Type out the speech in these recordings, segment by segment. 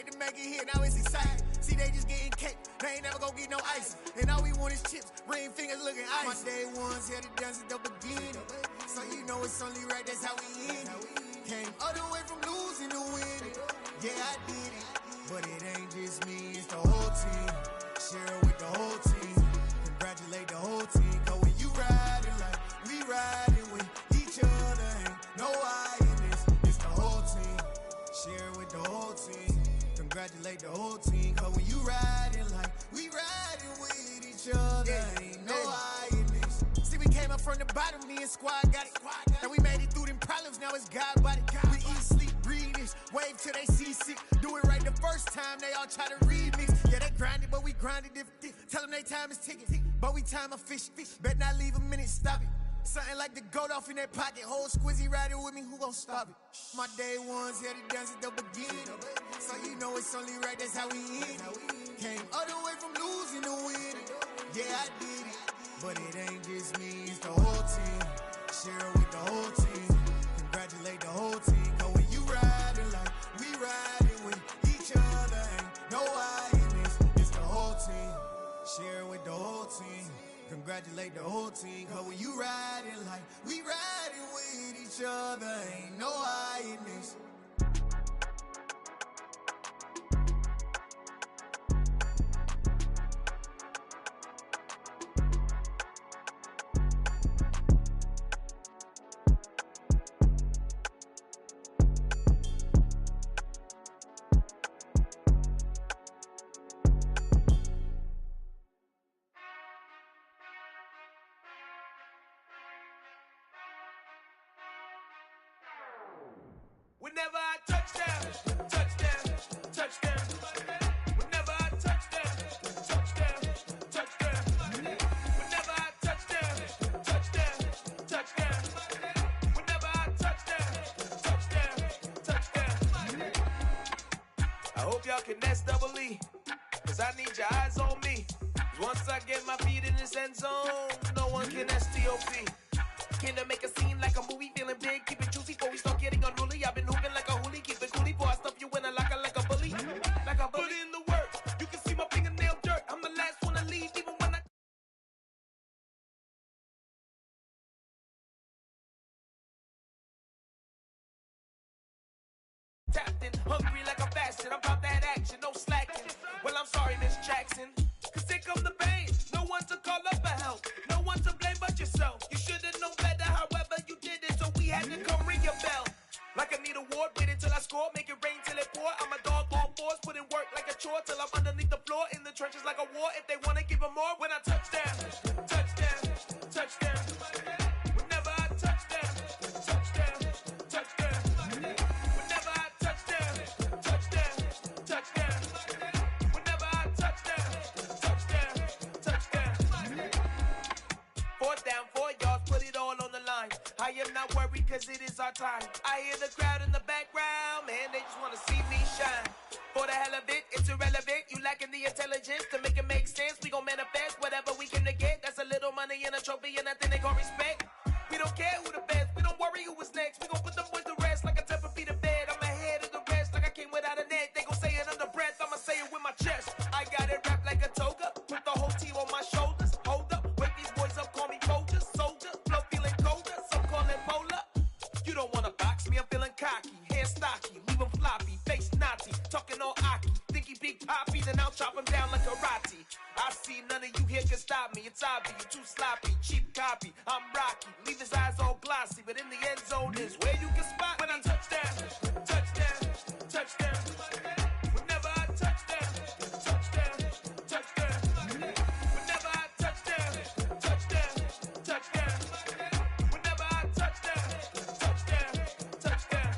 fight to make it here, now it's exciting. See, they just getting cake, they ain't never gonna get no ice. And all we want is chips, ring fingers looking ice. My day ones here to dance at the beginning. So you know it's only right, that's how we end it. Came all the way from losing to winning. Yeah, I did it, but it ain't just me, it's the whole team. Share it with the whole team. Congratulate the whole team. Cause when you riding like we riding with each other, ain't no I in this. It's the whole team. Share it with the whole team. Congratulate the whole team. Cause when you riding like we riding with each other, ain't no I in this. See, we came up from the bottom, me and squad got it. And we made it through them problems, now it's God body. We eat, sleep, breathe this, wave till they see sick. Do it right the first time, they all try to remix. Yeah, they grinded, but we grinded different. Tell them they time is ticking, but we time a fish. Bet not leave a minute, stop it. Something like the goat off in that pocket. Whole squizzy riding with me, who gon' stop it? My day ones here to dance at the beginning. So you know it's only right, that's how we end it. Came all the way from losing to winning. Yeah, I did it, but it ain't just me, it's the whole team. Share it with the whole team. Congratulate the whole team. Cause when you riding like we riding with each other, ain't no I in this. It's the whole team. Share it with the whole team. Congratulate the whole team. Cause when you riding like we riding with each other, ain't no I in this. Whenever I touch down, touchdown, touchdown. Whenever I touch down, touchdown, touchdown. Whenever I touch down, touchdown, touchdown. Whenever I touch down, touchdown. I hope y'all can nest double E, cause I need your eyes on me. Once I get my feet in this end zone, no one can STOP. Can to make a scene like a movie, feeling big, keep it juicy before we start getting unruly. I've been hooping like a hoolie, keep it coolie before I stuff you in a locker like a bully. Like a bully. Put in the work, you can see my fingernail dirt. I'm the last one to leave, even when I tapped in, hungry like I'm fasting. I'm about that action, no slacking. Well, I'm sorry, Miss Jackson, cause here come the pain. No one to call up for help, no one to blame but yourself. You should've known better, however you did it, so we had to come ring your bell. Like I need a ward, wait until I score, make it rain till it pour. I'm a dog on fours, put in work like a chore till I'm underneath the floor, in the trenches like a war. If they wanna give them more, when I touch down, touchdown, touchdown. Whenever I touch down, touchdown, touchdown. Whenever I touch down, touchdown, touchdown. Whenever I touch down, touchdown, touchdown. Fourth down, 4 yards, put it all on the line. I am not worried cause it is our time. I hear the crowd in the background, man, they just wanna see me shine. For the hell of it, it's irrelevant. You lacking the intelligence to make it make sense. We gon' manifest whatever we can to get. That's a little money and a trophy and nothing they call respect. We don't care who the best, we don't worry who was next. We gon' put the boys to rest like a 10 feet of bed. I'm ahead of the rest like I came without a net. They gon' say it under breath, I'ma say it with my chest. I got it wrapped like a toga, put the whole team on my shoulders. Hold up, wake these boys up, call me Folgers, soldier. Flow feeling colder, some call it polar. You don't wanna box me, I'm feeling cocky. Hair stocky, leave him floppy, face naughty. Talking all aki, think he big poppy, then I'll chop him down like karate. I see none of you here can stop me. It's obvious, you too sloppy, cheap copy. I'm Rocky, leave his eyes all glossy, but in the end zone is where you can spot when I touch down, touchdown, touchdown. Whenever I touch down, touchdown, touchdown. Whenever I touch down, touchdown, touchdown. Whenever I touch down, touchdown, touchdown.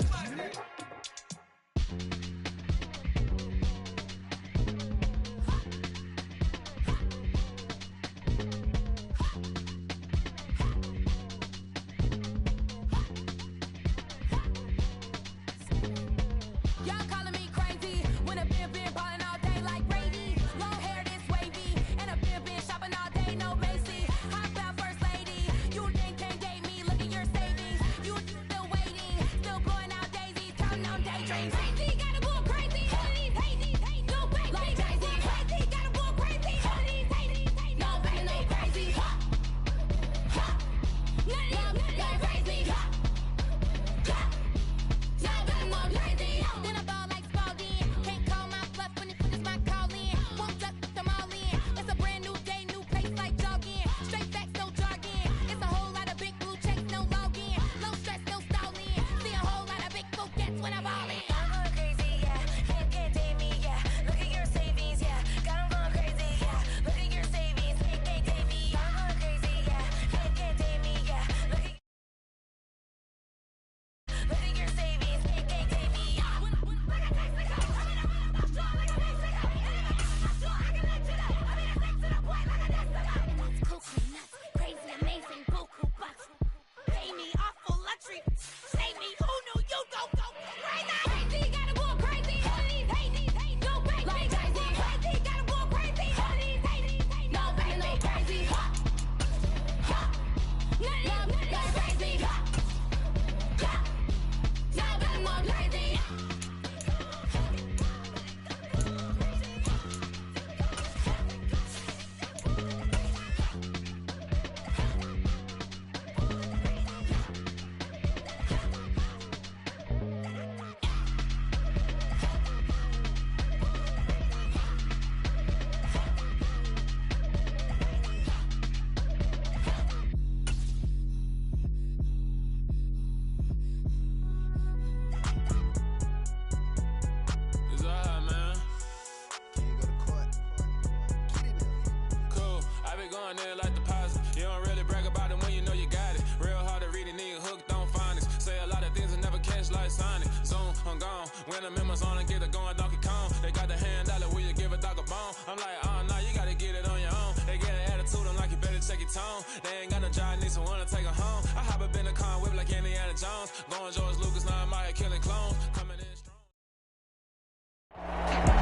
and get it going Donkey Kong. They got the hand dollar, will you give a dog a bone? I'm like, oh, no, you gotta get it on your own. They get an attitude, I'm like, you better check your tone. They ain't got no job, need someone to take her home. I hop up in the car and whip like Indiana Jones. Going George Lucas, now I'm out here killing clones. Coming in strong.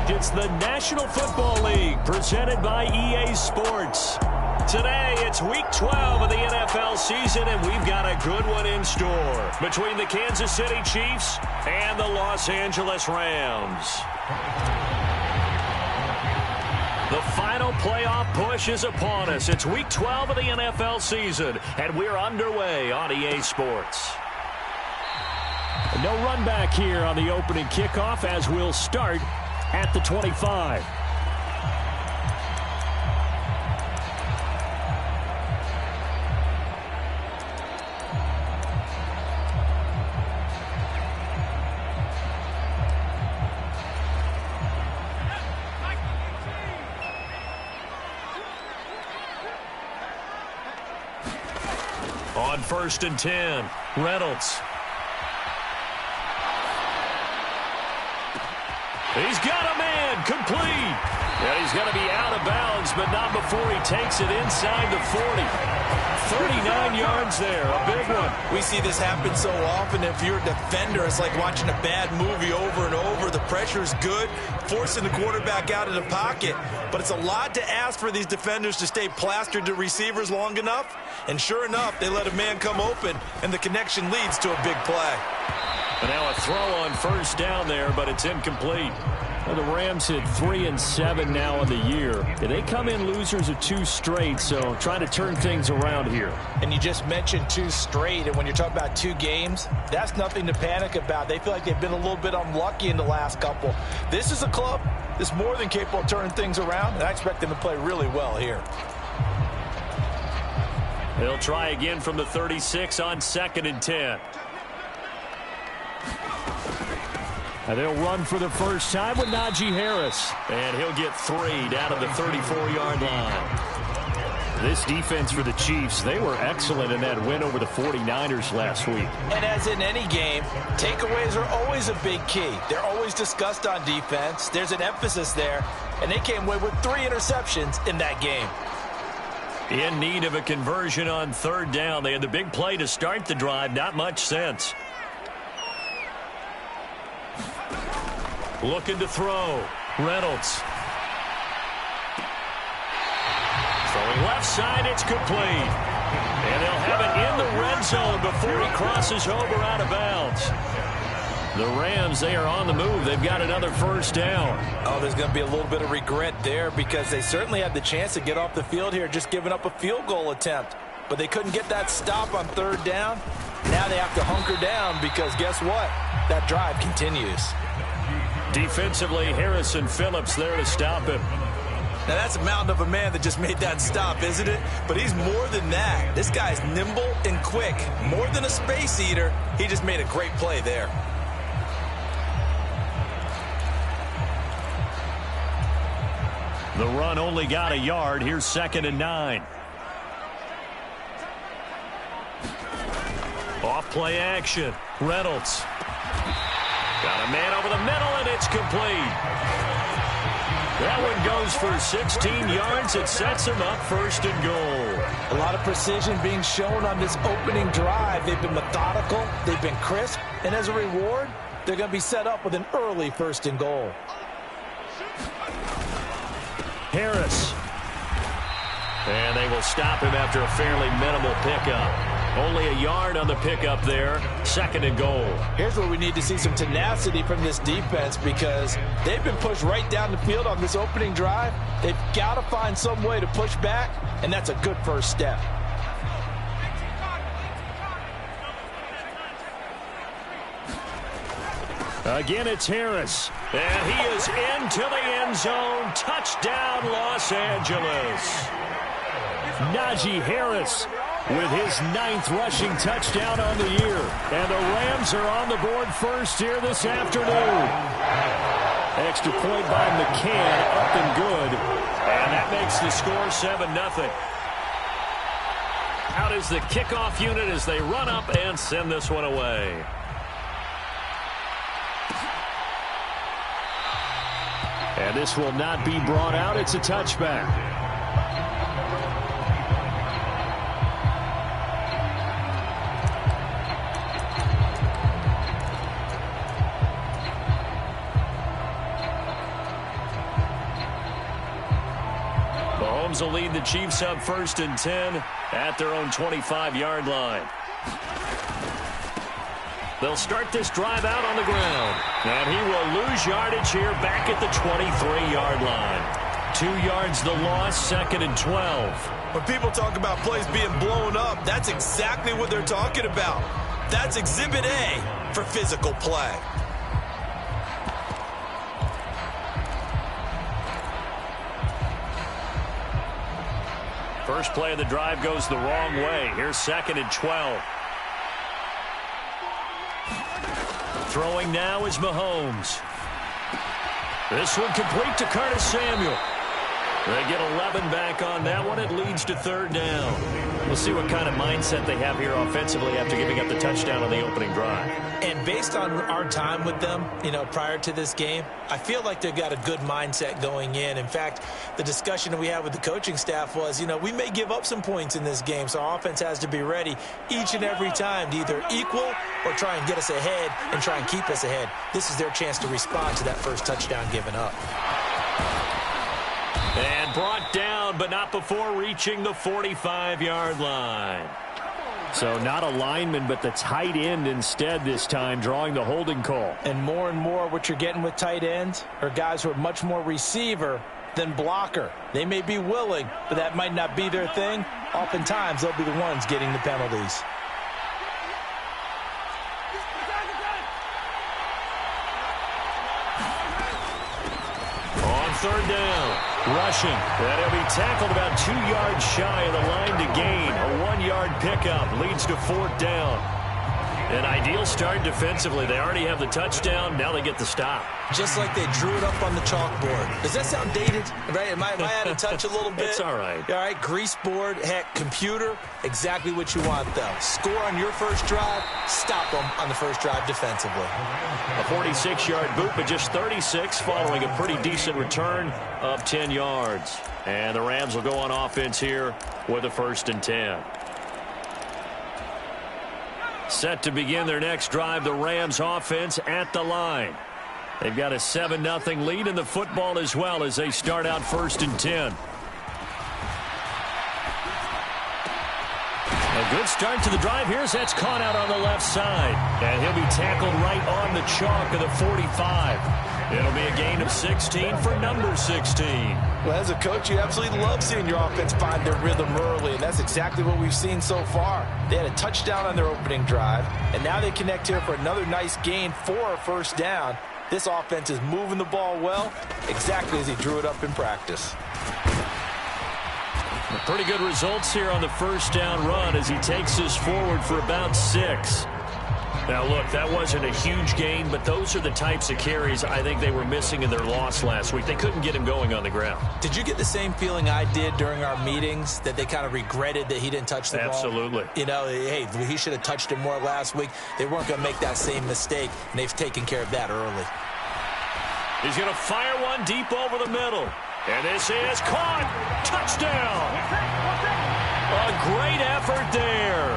It's the National Football League presented by EA Sports. Today, it's Week 12 of the NFL season, and we've got a good one in store between the Kansas City Chiefs and the Los Angeles Rams. The final playoff push is upon us. It's Week 12 of the NFL season, and we're underway on EA Sports. No run back here on the opening kickoff as we'll start at the 25. On 1st and 10, Reynolds. He's got a man, complete. And he's going to be out of bounds, but not before he takes it inside the 40. 39 yards there, a big one. We see this happen so often. If you're a defender, it's like watching a bad movie over and over. The pressure's good, forcing the quarterback out of the pocket. But it's a lot to ask for these defenders to stay plastered to receivers long enough. And sure enough, they let a man come open, and the connection leads to a big play. And now a throw on 1st down there, but it's incomplete. Well, the Rams hit 3-7 now in the year. They come in losers of 2 straight, so trying to turn things around here. And you just mentioned 2 straight, and when you're talking about 2 games, that's nothing to panic about. They feel like they've been a little bit unlucky in the last couple. This is a club that's more than capable of turning things around, and I expect them to play really well here. They'll try again from the 36 on 2nd and 10. And they'll run for the first time with Najee Harris. And he'll get 3 down to the 34-yard line. This defense for the Chiefs, they were excellent in that win over the 49ers last week. And as in any game, takeaways are always a big key. They're always discussed on defense. There's an emphasis there. And they came away with 3 interceptions in that game. In need of a conversion on 3rd down. They had the big play to start the drive. Not much sense. Looking to throw. Reynolds. Throwing left side, it's complete. And they'll have it in the red zone before he crosses over out of bounds. The Rams, they are on the move. They've got another 1st down. Oh, there's going to be a little bit of regret there because they certainly had the chance to get off the field here, just giving up a field goal attempt. But they couldn't get that stop on 3rd down. Now they have to hunker down because guess what? That drive continues. Defensively, Harrison Phillips there to stop him. Now that's a mountain of a man that just made that stop, isn't it? But he's more than that. This guy's nimble and quick. More than a space eater, he just made a great play there. The run only got a yard. Here's 2nd and 9. Off play action. Reynolds. Got a man over the middle, and it's complete. That one goes for 16 yards. It sets him up 1st and goal. A lot of precision being shown on this opening drive. They've been methodical. They've been crisp. And as a reward, they're going to be set up with an early 1st and goal. Harris. And they will stop him after a fairly minimal pickup. Only a yard on the pickup there. 2nd and goal. Here's where we need to see some tenacity from this defense because they've been pushed right down the field on this opening drive. They've got to find some way to push back, and that's a good 1st step. Again, it's Harris. And he is into the end zone. Touchdown, Los Angeles. Najee Harris with his 9th rushing touchdown on the year. And the Rams are on the board first here this afternoon. Extra point by McCann, up and good. And that makes the score 7-0. Out is the kickoff unit as they run up and send this one away. And this will not be brought out. It's a touchback. Mahomes will lead the Chiefs up 1st and 10 at their own 25-yard line. They'll start this drive out on the ground. And he will lose yardage here back at the 23-yard line. 2 yards the loss, 2nd and 12. When people talk about plays being blown up, that's exactly what they're talking about. That's Exhibit A for physical play. First play of the drive goes the wrong way. Here's 2nd and 12. Throwing now is Mahomes. This one complete to Curtis Samuel. They get 11 back on that one. It leads to 3rd down. We'll see what kind of mindset they have here offensively after giving up the touchdown on the opening drive. And based on our time with them, prior to this game, I feel like they've got a good mindset going in. In fact, the discussion that we had with the coaching staff was, we may give up some points in this game, so our offense has to be ready each and every time to either equal or try and get us ahead and try and keep us ahead. This is their chance to respond to that first touchdown given up. And brought down, but not before reaching the 45-yard line. So not a lineman, but the tight end instead this time, drawing the holding call. And more what you're getting with tight ends are guys who are much more receiver than blocker. They may be willing, but that might not be their thing. Oftentimes, they'll be the ones getting the penalties. On 3rd down. Rushing. And he'll be tackled about 2 yards shy of the line to gain. A 1-yard pickup leads to 4th down. An ideal start defensively. They already have the touchdown. Now they get the stop. Just like they drew it up on the chalkboard. Does that sound dated? Right? Am I out of touch a little bit? It's all right. All right, grease board, heck, computer, exactly what you want, though. Score on your first drive, stop them on the first drive defensively. A 46-yard boot, but just 36 following a pretty decent return of 10 yards. And the Rams will go on offense here with a 1st and 10. Set to begin their next drive, the Rams offense at the line. They've got a 7-0 lead in the football as well as they start out 1st and 10. A good start to the drive. Here's that's caught out on the left side. And he'll be tackled right on the chalk of the 45. It'll be a gain of 16 for number 16. Well, as a coach, you absolutely love seeing your offense find their rhythm early, and that's exactly what we've seen so far. They had a touchdown on their opening drive, and now they connect here for another nice gain for a 1st down. This offense is moving the ball well, exactly as he drew it up in practice. Pretty good results here on the 1st down run as he takes us forward for about 6. Now, look, that wasn't a huge gain, but those are the types of carries I think they were missing in their loss last week. They couldn't get him going on the ground. Did you get the same feeling I did during our meetings, that they kind of regretted that he didn't touch the ball? Absolutely. Hey, he should have touched it more last week. They weren't going to make that same mistake, and they've taken care of that early. He's going to fire one deep over the middle. And this is caught. Touchdown. A great effort there.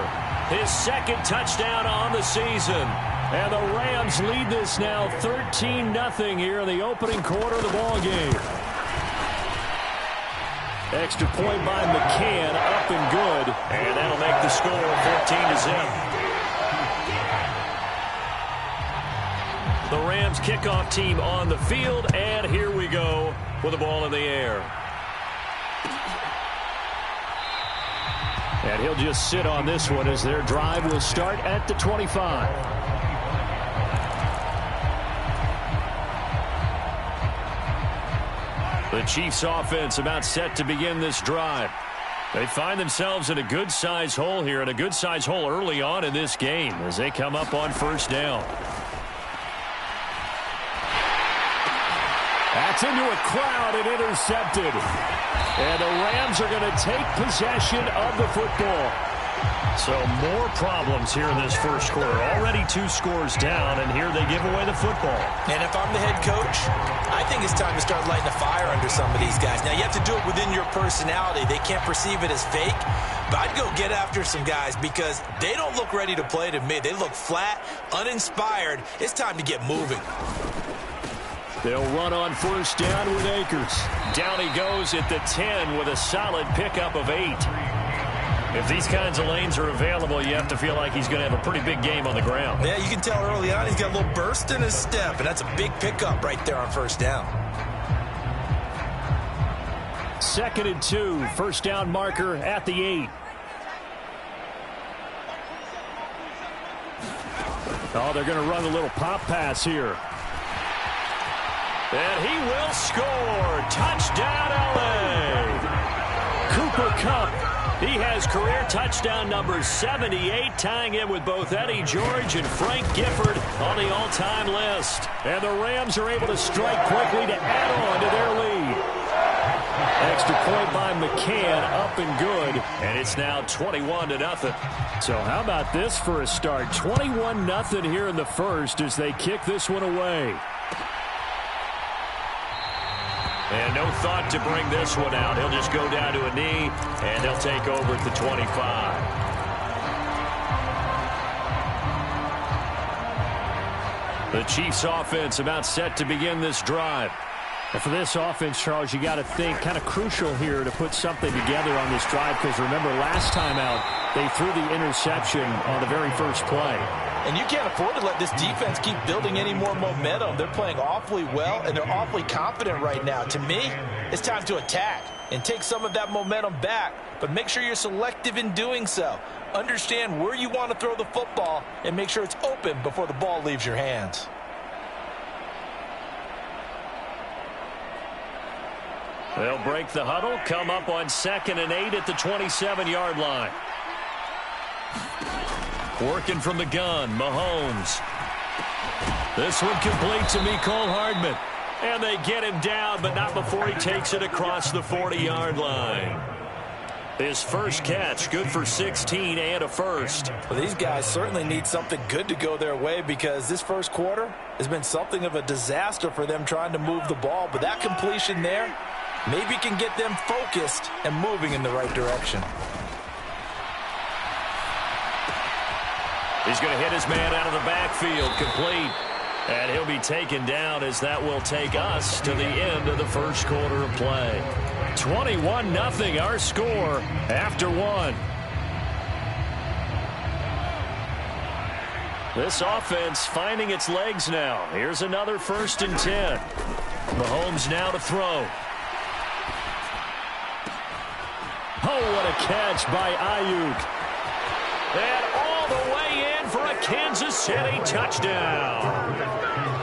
His 2nd touchdown on the season. And the Rams lead this now 13-0 here in the opening quarter of the ball game. Extra point by McCann, up and good. And that'll make the score 14-0. The Rams kickoff team on the field, and here we go with the ball in the air. And he'll just sit on this one as their drive will start at the 25. The Chiefs offense about set to begin this drive. They find themselves in a good-size hole here, and a good-size hole early on in this game as they come up on 1st down. That's into a crowd and intercepted. And the Rams are going to take possession of the football. So more problems here in this first quarter. Already 2 scores down, and here they give away the football. And if I'm the head coach, I think it's time to start lighting a fire under some of these guys. Now, you have to do it within your personality. They can't perceive it as fake. But I'd go get after some guys because they don't look ready to play to me. They look flat, uninspired. It's time to get moving. They'll run on first down with Akers. Down he goes at the 10 with a solid pickup of 8. If these kinds of lanes are available, you have to feel like he's going to have a pretty big game on the ground. Yeah, you can tell early on he's got a little burst in his step, and that's a big pickup right there on first down. 2nd and 2, first down marker at the 8. Oh, they're going to run a little pop pass here. And he will score. Touchdown, LA. Cooper Kupp. He has career touchdown number 78, tying in with both Eddie George and Frank Gifford on the all-time list. And the Rams are able to strike quickly to add on to their lead. Extra point by McCann, up and good. And it's now 21-0. So how about this for a start? 21-0 here in the first as they kick this one away. And no thought to bring this one out. He'll just go down to a knee, and they'll take over at the 25. The Chiefs offense about set to begin this drive. And for this offense, Charles, you got to think kind of crucial here to put something together on this drive because remember last time out, they threw the interception on the very first play. And you can't afford to let this defense keep building any more momentum. They're playing awfully well, and they're awfully confident right now. To me, it's time to attack and take some of that momentum back, but make sure you're selective in doing so. Understand where you want to throw the football and make sure it's open before the ball leaves your hands. They'll break the huddle, come up on 2nd and 8 at the 27-yard line. Working from the gun, Mahomes. This one complete to Mecole Hardman. And they get him down, but not before he takes it across the 40-yard line. His first catch, good for 16 and a first. Well, these guys certainly need something good to go their way because this first quarter has been something of a disaster for them trying to move the ball. But that completion there maybe can get them focused and moving in the right direction. He's going to hit his man out of the backfield, complete. And he'll be taken down as that will take us to the end of the first quarter of play. 21-0 our score after one. This offense finding its legs now. Here's another 1st and 10. Mahomes now to throw. Oh, what a catch by Ayuk. And all the way in for a Kansas City touchdown.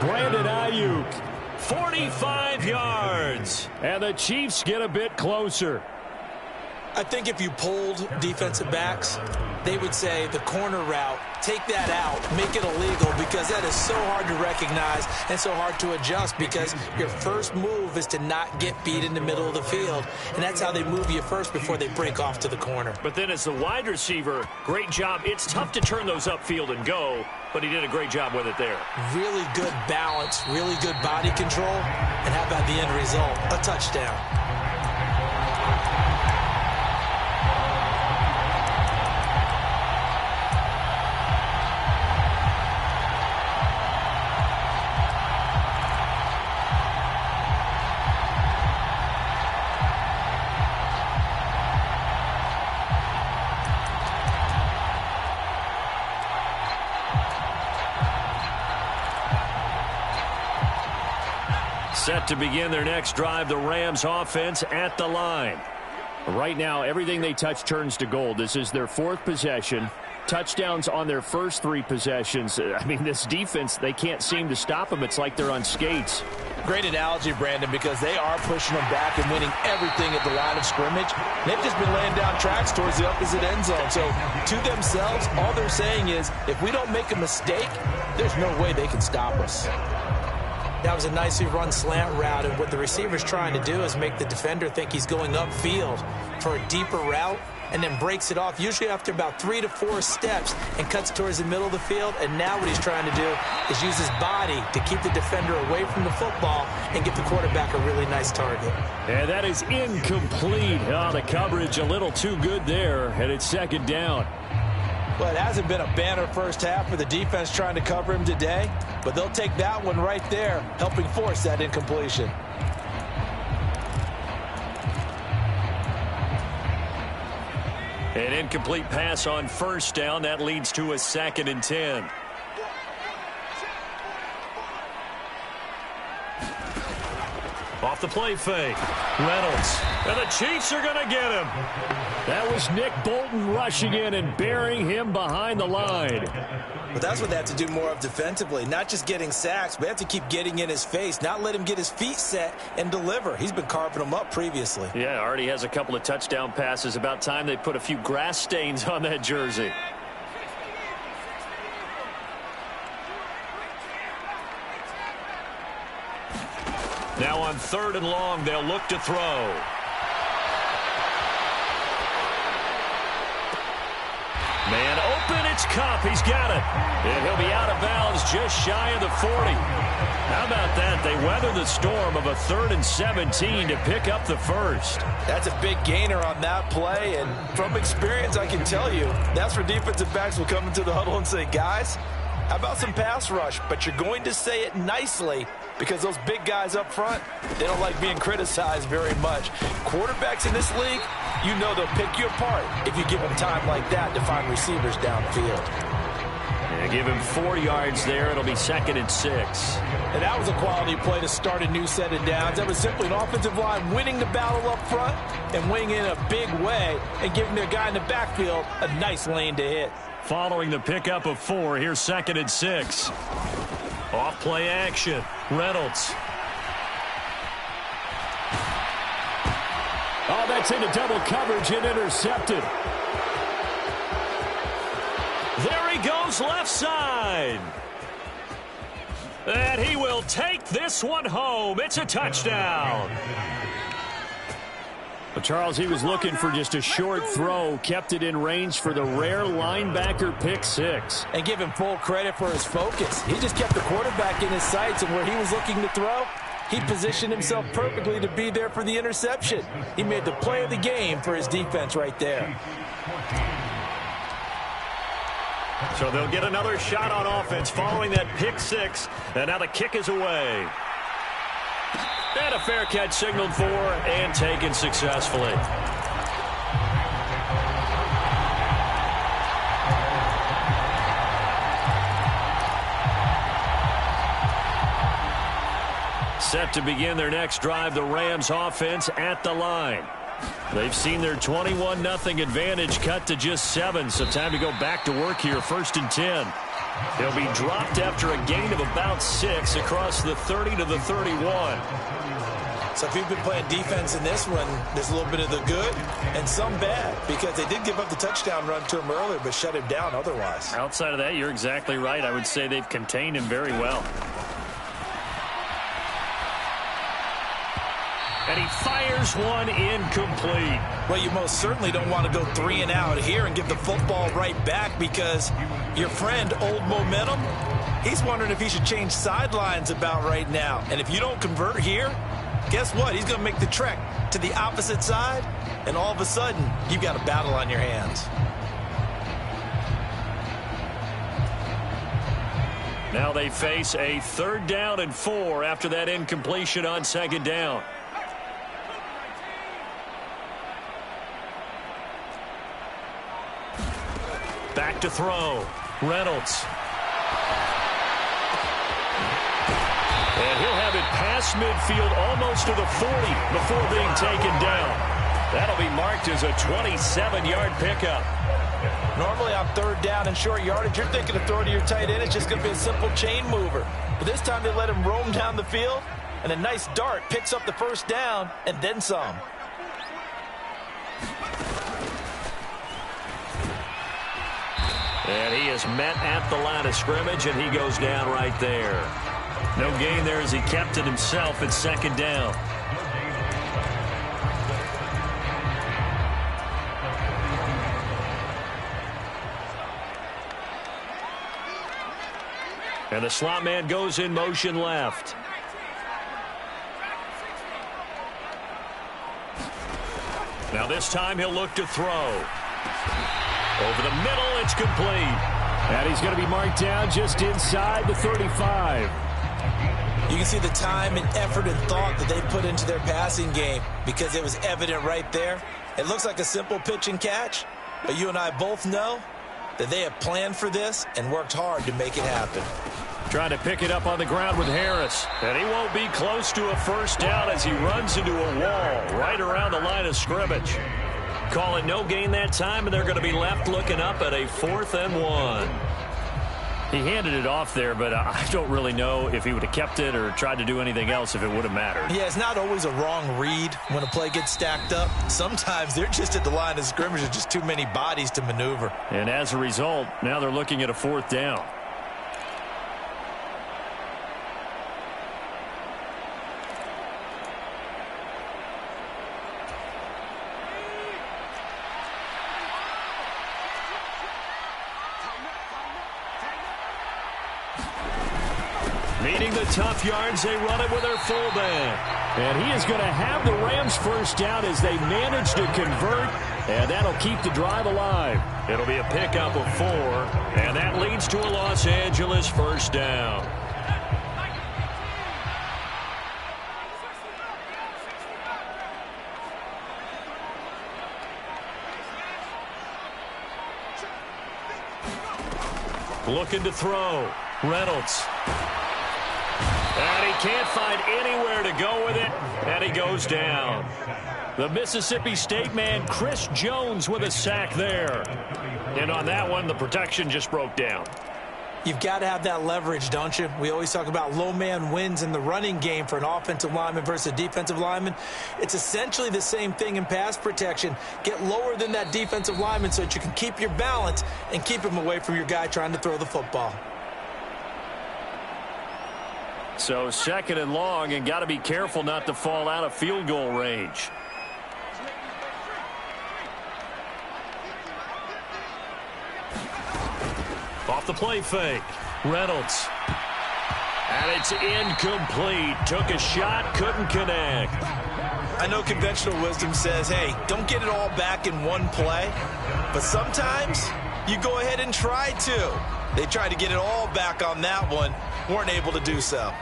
Brandon Ayuk, 45 yards. And the Chiefs get a bit closer. I think if you polled defensive backs, they would say the corner route, take that out, make it illegal because that is so hard to recognize and so hard to adjust because your first move is to not get beat in the middle of the field. And that's how they move you first before they break off to the corner. But then as the wide receiver, great job. It's tough to turn those upfield and go, but he did a great job with it there. Really good balance, really good body control. And how about the end result? A touchdown. Set to begin their next drive, the Rams offense at the line. Right now, everything they touch turns to gold. This is their 4th possession. Touchdowns on their first 3 possessions. I mean, this defense, they can't seem to stop them. It's like they're on skates. Great analogy, Brandon, because they are pushing them back and winning everything at the line of scrimmage. They've just been laying down tracks towards the opposite end zone. So, to themselves, all they're saying is, if we don't make a mistake, there's no way they can stop us. That was a nicely run slant route, and what the receiver's trying to do is make the defender think he's going upfield for a deeper route. and then breaks it off, usually after about 3 to 4 steps, and cuts towards the middle of the field. And now what he's trying to do is use his body to keep the defender away from the football and get the quarterback a really nice target. And that is incomplete. Oh, the coverage a little too good there, and it's second down. Well, it hasn't been a banner first half for the defense trying to cover him today, but they'll take that one right there, helping force that incompletion. An incomplete pass on first down. That leads to a 2nd and 10. Off the play fake. Reynolds. And the Chiefs are going to get him. That was Nick Bolton rushing in and burying him behind the line. But that's what they have to do more of defensively. Not just getting sacks, but they have to keep getting in his face, not let him get his feet set and deliver. He's been carving them up previously. Yeah, already has a couple of touchdown passes. About time they put a few grass stains on that jersey. Now on 3rd and long, they'll look to throw. Man open, it's Cup. He's got it. And he'll be out of bounds just shy of the 40. How about that? They weather the storm of a 3rd and 17 to pick up the first. That's a big gainer on that play, and from experience, I can tell you, that's where defensive backs will come into the huddle and say, guys, how about some pass rush? But you're going to say it nicely, because those big guys up front, they don't like being criticized very much. Quarterbacks in this league, you know they'll pick you apart if you give them time like that to find receivers downfield. Yeah, give him 4 yards there. It'll be 2nd and 6. And that was a quality play to start a new set of downs. That was simply an offensive line winning the battle up front and winning in a big way and giving their guy in the backfield a nice lane to hit. Following the pickup of 4, here's 2nd and 6. Off play action. Reynolds. Oh, that's into double coverage and intercepted. There he goes left side. And he will take this one home. It's a touchdown. But Charles, he was looking for just a short throw, kept it in range for the rare linebacker pick 6. And give him full credit for his focus. He just kept the quarterback in his sights, and where he was looking to throw, he positioned himself perfectly to be there for the interception. He made the play of the game for his defense right there. So they'll get another shot on offense following that pick 6, and now the kick is away. And a fair catch signaled for and taken successfully. Set to begin their next drive, the Rams offense at the line. They've seen their 21-0 advantage cut to just 7, so time to go back to work here, 1st and 10. They'll be dropped after a gain of about 6 across the 30 to the 31. So if you've been playing defense in this one, there's a little bit of the good and some bad, because they did give up the touchdown run to him earlier, but shut him down otherwise. Outside of that, you're exactly right. I would say they've contained him very well. And he fires one incomplete. Well, you most certainly don't want to go 3 and out here and give the football right back, because your friend, Old Momentum, he's wondering if he should change sidelines about right now. And if you don't convert here, guess what? He's going to make the trek to the opposite side, and all of a sudden, you've got a battle on your hands. Now they face a 3rd down and 4 after that incompletion on 2nd down. Back to throw. Reynolds. And he'll have it past midfield almost to the 40 before being taken down. That'll be marked as a 27-yard pickup. Normally on 3rd down and short yardage, you're thinking of throwing to your tight end. It's just going to be a simple chain mover. But this time they let him roam down the field, and a nice dart picks up the 1st down and then some. And he is met at the line of scrimmage, and he goes down right there. No gain there as he kept it himself at 2nd down. And the slot man goes in motion left. Now this time he'll look to throw. Over the middle, it's complete. And he's going to be marked down just inside the 35. You can see the time and effort and thought that they put into their passing game because it was evident right there. It looks like a simple pitch and catch, but you and I both know that they have planned for this and worked hard to make it happen. Trying to pick it up on the ground with Harris. And he won't be close to a first down as he runs into a wall right around the line of scrimmage. Call it no gain that time, and they're going to be left looking up at a 4th and 1. He handed it off there, but I don't really know if he would have kept it or tried to do anything else if it would have mattered. Yeah, it's not always a wrong read when a play gets stacked up. Sometimes they're just at the line of scrimmage. There's just too many bodies to maneuver. And as a result, now they're looking at a 4th down. Needing the tough yards, they run it with their fullback. And he is going to have the Rams first down as they manage to convert, and that'll keep the drive alive. It'll be a pickup of 4, and that leads to a Los Angeles first down. Looking to throw. Reynolds. And he can't find anywhere to go with it, and he goes down. The Mississippi State man, Chris Jones, with a sack there. And on that one, the protection just broke down. You've got to have that leverage, don't you? We always talk about low man wins in the running game for an offensive lineman versus a defensive lineman. It's essentially the same thing in pass protection. Get lower than that defensive lineman so that you can keep your balance and keep him away from your guy trying to throw the football. So 2nd and long, and got to be careful not to fall out of field goal range. Off the play fake. Reynolds. And it's incomplete. Took a shot, couldn't connect. I know conventional wisdom says, hey, don't get it all back in one play. But sometimes you go ahead and try to. They tried to get it all back on that one. Weren't able to do so.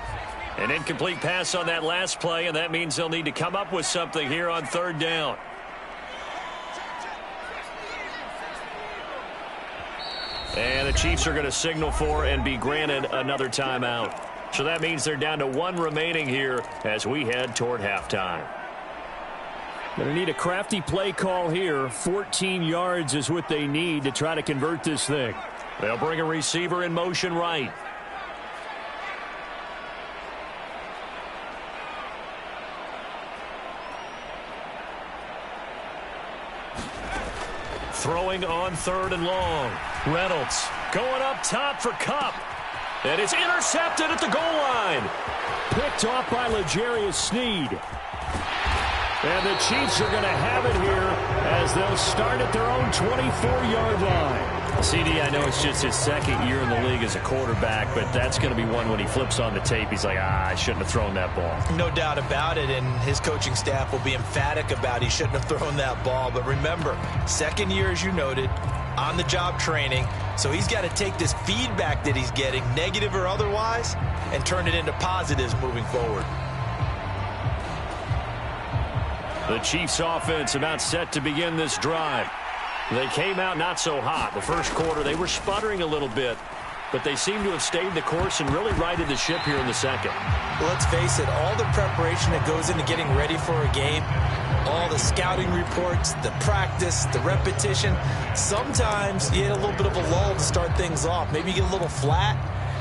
An incomplete pass on that last play, and that means they'll need to come up with something here on 3rd down. And the Chiefs are going to signal for and be granted another timeout. So that means they're down to 1 remaining here as we head toward halftime. Going to need a crafty play call here. 14 yards is what they need to try to convert this thing. They'll bring a receiver in motion right. Throwing on 3rd and long. Reynolds going up top for Kupp. And it's intercepted at the goal line. Picked off by L'Jarius Sneed. And the Chiefs are going to have it here as they'll start at their own 24-yard line. CD, I know it's just his 2nd year in the league as a quarterback, but that's going to be one when he flips on the tape. He's like, I shouldn't have thrown that ball. No doubt about it, and his coaching staff will be emphatic about he shouldn't have thrown that ball. But remember, 2nd year, as you noted, on-the-job training. So he's got to take this feedback that he's getting, negative or otherwise, and turn it into positives moving forward. The Chiefs offense about set to begin this drive. They came out not so hot. The first quarter, they were sputtering a little bit, but they seem to have stayed the course and really righted the ship here in the 2nd. Well, let's face it, all the preparation that goes into getting ready for a game, all the scouting reports, the practice, the repetition, sometimes you get a little bit of a lull to start things off. Maybe you get a little flat,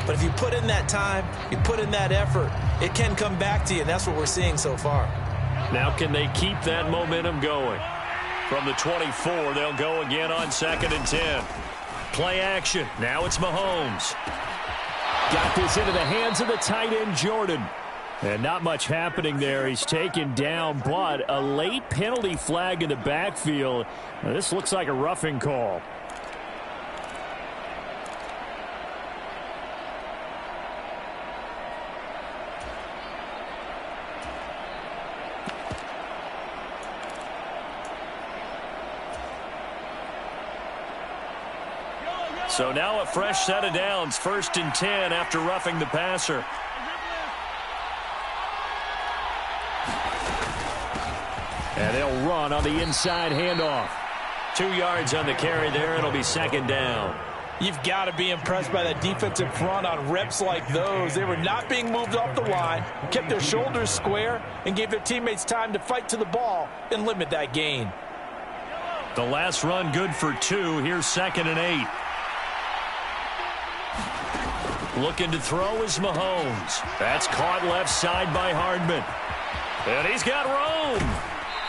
but if you put in that time, you put in that effort, it can come back to you, and that's what we're seeing so far. Now can they keep that momentum going? From the 24, they'll go again on 2nd and 10. Play action. Now it's Mahomes. Got this into the hands of the tight end, Jordan. And not much happening there. He's taken down, but a late penalty flag in the backfield. Now, this looks like a roughing call. So now a fresh set of downs, 1st and 10 after roughing the passer. And they'll run on the inside handoff. 2 yards on the carry there. It'll be 2nd down. You've got to be impressed by that defensive front on reps like those. They were not being moved off the line, kept their shoulders square, and gave their teammates time to fight to the ball and limit that gain. The last run good for 2. Here's 2nd and 8. Looking to throw is Mahomes. That's caught left side by Hardman. And he's got room.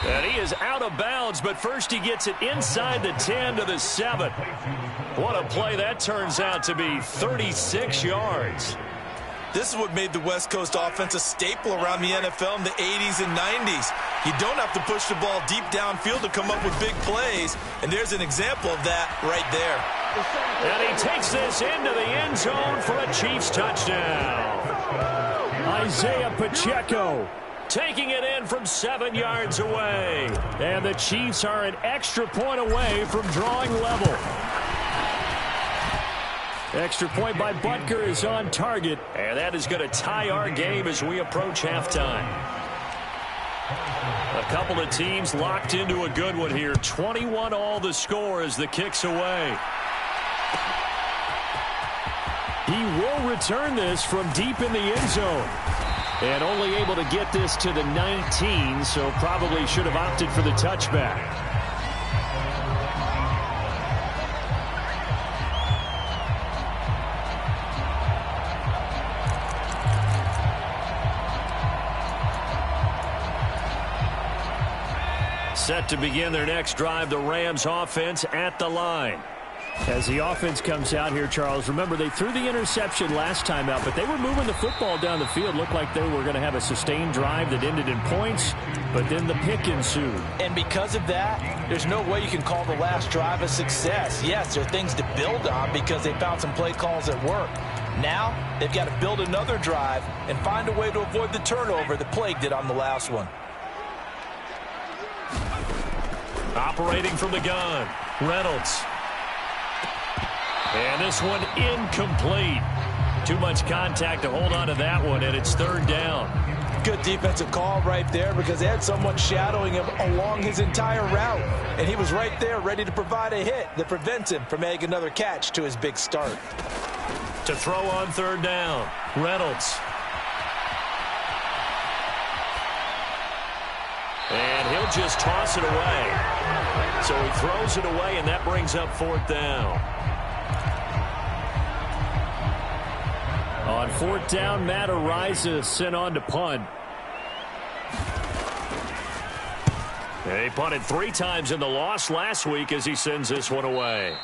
And he is out of bounds, but first he gets it inside the 10 to the 7. What a play that turns out to be, 36 yards. This is what made the West Coast offense a staple around the NFL in the 80s and 90s. You don't have to push the ball deep downfield to come up with big plays, and there's an example of that right there. And he takes this into the end zone for a Chiefs touchdown. Isaiah Pacheco taking it in from 7 yards away. And the Chiefs are an extra point away from drawing level. Extra point by Butker is on target, and that is going to tie our game as we approach halftime. A couple of teams locked into a good one here. 21 all the score as the kick's away. He will return this from deep in the end zone. And only able to get this to the 19, so probably should have opted for the touchback. Set to begin their next drive, the Rams offense at the line. As the offense comes out here, Charles, remember they threw the interception last time out, but they were moving the football down the field. Looked like they were going to have a sustained drive that ended in points, but then the pick ensued. And because of that, there's no way you can call the last drive a success. Yes, there are things to build on because they found some play calls that work. Now, they've got to build another drive and find a way to avoid the turnover that plagued it on the last one. Operating from the gun, Reynolds. And this one incomplete. Too much contact to hold on to that one, and it's 3rd down. Good defensive call right there because they had someone shadowing him along his entire route. And he was right there ready to provide a hit that prevents him from adding another catch to his big start. To throw on 3rd down, Reynolds. And he'll just toss it away. So he throws it away, and that brings up 4th down. On 4th down, Matt Ariza sent on to punt. He punted 3 times in the loss last week as he sends this one away.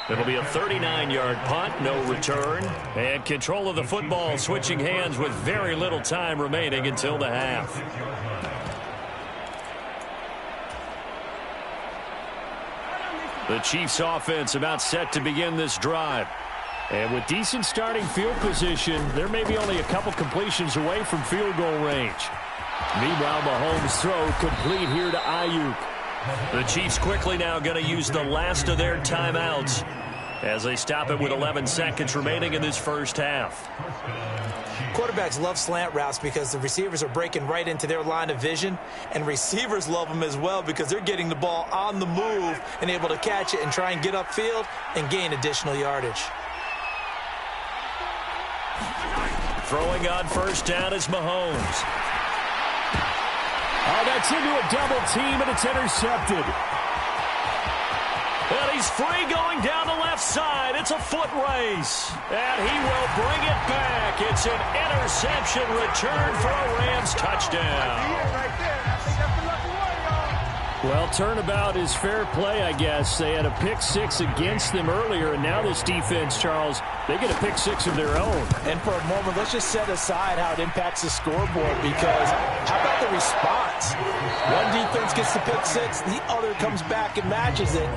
It'll be a 39-yard punt, no return. And control of the football switching hands with very little time remaining until the half. The Chiefs offense about set to begin this drive. And with decent starting field position, there may be only a couple completions away from field goal range. Meanwhile, Mahomes' throw complete here to Ayuk. The Chiefs quickly now going to use the last of their timeouts as they stop it with 11 seconds remaining in this first half. Quarterbacks love slant routes because the receivers are breaking right into their line of vision, and receivers love them as well because they're getting the ball on the move and able to catch it and try and get upfield and gain additional yardage. Throwing on 1st down is Mahomes. Oh, that's into a double team, and it's intercepted. And he's free going down the left side. It's a foot race. And he will bring it back. It's an interception return for a Rams touchdown. Well, turnabout is fair play, I guess. They had a pick 6 against them earlier, and now this defense, Charles, they get a pick 6 of their own. And for a moment, let's just set aside how it impacts the scoreboard, because how about the response? One defense gets the pick 6, the other comes back and matches it.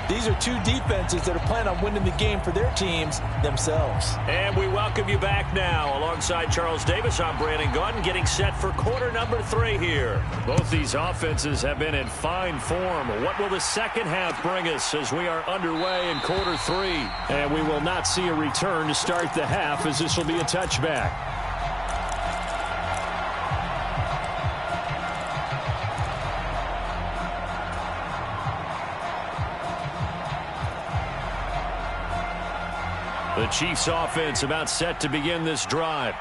These are two defenses that are planning on winning the game for their teams themselves. And we welcome you back now. Alongside Charles Davis, I'm Brandon Gordon, getting set for quarter number 3 here. Both these offenses have been in fine form. What will the second half bring us as we are underway in quarter 3? And we will not see a return to start the half, as this will be a touchback. The Chiefs offense about set to begin this drive.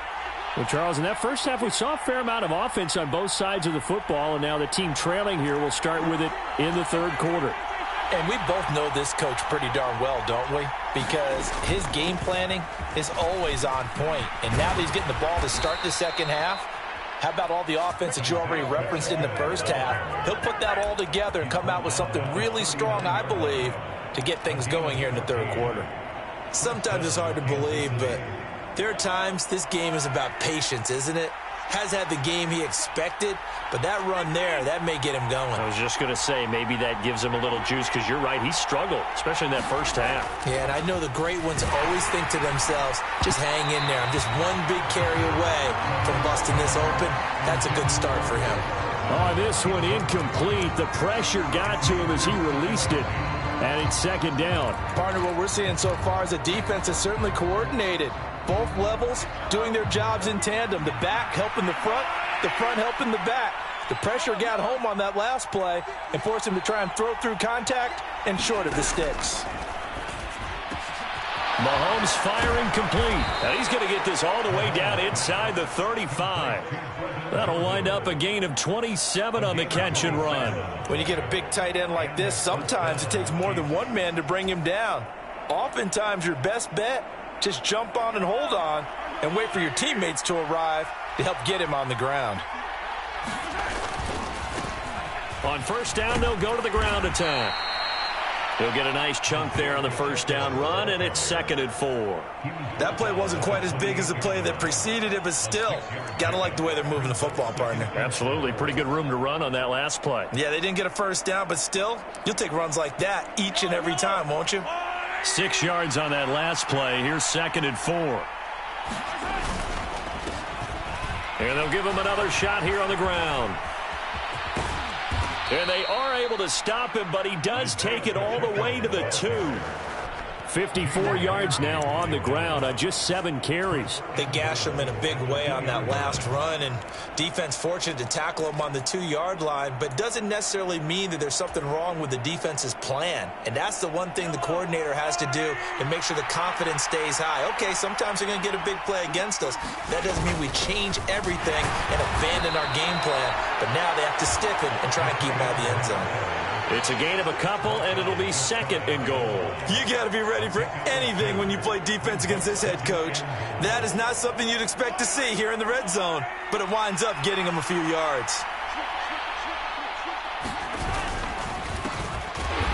Well, Charles, in that first half, we saw a fair amount of offense on both sides of the football, and now the team trailing here will start with it in the third quarter. And we both know this coach pretty darn well, don't we? Because his game planning is always on point. And now that he's getting the ball to start the second half, how about all the offense that you already referenced in the first half? He'll put that all together and come out with something really strong, I believe, to get things going here in the third quarter. Sometimes it's hard to believe, but there are times this game is about patience, isn't it? Has had the game he expected, but that run there, that may get him going. I was just going to say, maybe that gives him a little juice, because you're right, he struggled, especially in that first half. Yeah, and I know the great ones always think to themselves, just hang in there. I'm just one big carry away from busting this open. That's a good start for him. Oh, this one incomplete. The pressure got to him as he released it. And it's second down. Partner, what we're seeing so far is the defense is certainly coordinated. Both levels doing their jobs in tandem. The back helping the front helping the back. The pressure got home on that last play and forced him to try and throw through contact and short of the sticks. Mahomes firing complete. Now he's going to get this all the way down inside the 35. That'll wind up a gain of 27 on the catch and run. When you get a big tight end like this, sometimes it takes more than one man to bring him down. Oftentimes your best bet, just jump on and hold on and wait for your teammates to arrive to help get him on the ground. On first down, they'll go to the ground attack. He'll get a nice chunk there on the first down run, and it's 2nd and 4. That play wasn't quite as big as the play that preceded it, but still, got to like the way they're moving the football, partner. Absolutely. Pretty good room to run on that last play. Yeah, they didn't get a first down, but still, you'll take runs like that each and every time, won't you? 6 yards on that last play. Here's 2nd and 4. And they'll give him another shot here on the ground. And they are able to stop him, but he does take it all the way to the 2. 54 yards now on the ground on just 7 carries. They gashed him in a big way on that last run, and defense fortunate to tackle him on the 2-yard line, but doesn't necessarily mean that there's something wrong with the defense's plan. And that's the one thing the coordinator has to do to make sure the confidence stays high. Okay, sometimes they're going to get a big play against us. That doesn't mean we change everything and abandon our game plan, but now they have to stiffen and try and keep him out of the end zone. It's a gain of a couple, and it'll be 2nd and goal. You got to be ready for anything when you play defense against this head coach. That is not something you'd expect to see here in the red zone, but it winds up getting him a few yards.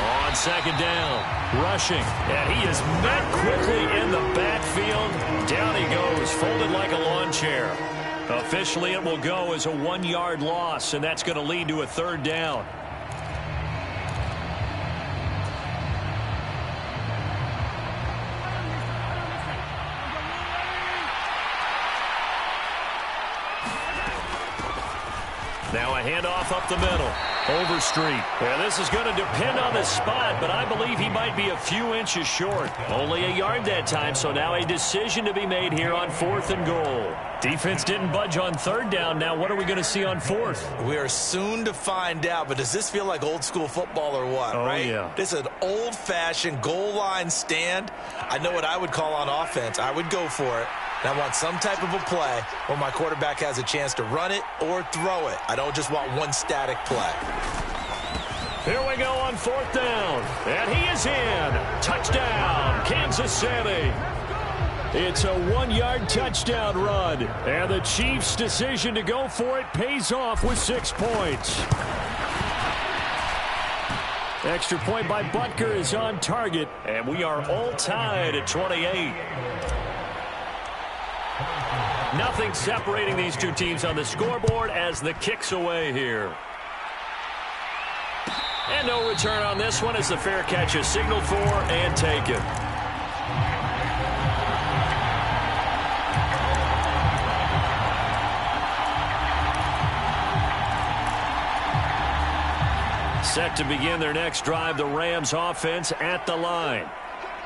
On 2nd down, rushing, and he is met quickly in the backfield. Down he goes, folded like a lawn chair. Officially, it will go as a 1-yard loss, and that's going to lead to a 3rd down. Now a handoff up the middle. Overstreet. Yeah, this is going to depend on the spot, but I believe he might be a few inches short. Only a yard that time, so now a decision to be made here on 4th and goal. Defense didn't budge on 3rd down. Now what are we going to see on 4th? We are soon to find out, but does this feel like old school football or what, right? Yeah. This is an old-fashioned goal line stand. I know what I would call on offense. I would go for it. And I want some type of a play where my quarterback has a chance to run it or throw it. I don't just want one static play. Here we go on 4th down. And he is in. Touchdown, Kansas City. It's a 1-yard touchdown run. And the Chiefs' decision to go for it pays off with 6 points. Extra point by Butker is on target. And we are all tied at 28. Nothing separating these two teams on the scoreboard as the kick's away here. And no return on this one as the fair catch is signaled for and taken. Set to begin their next drive, the Rams offense at the line.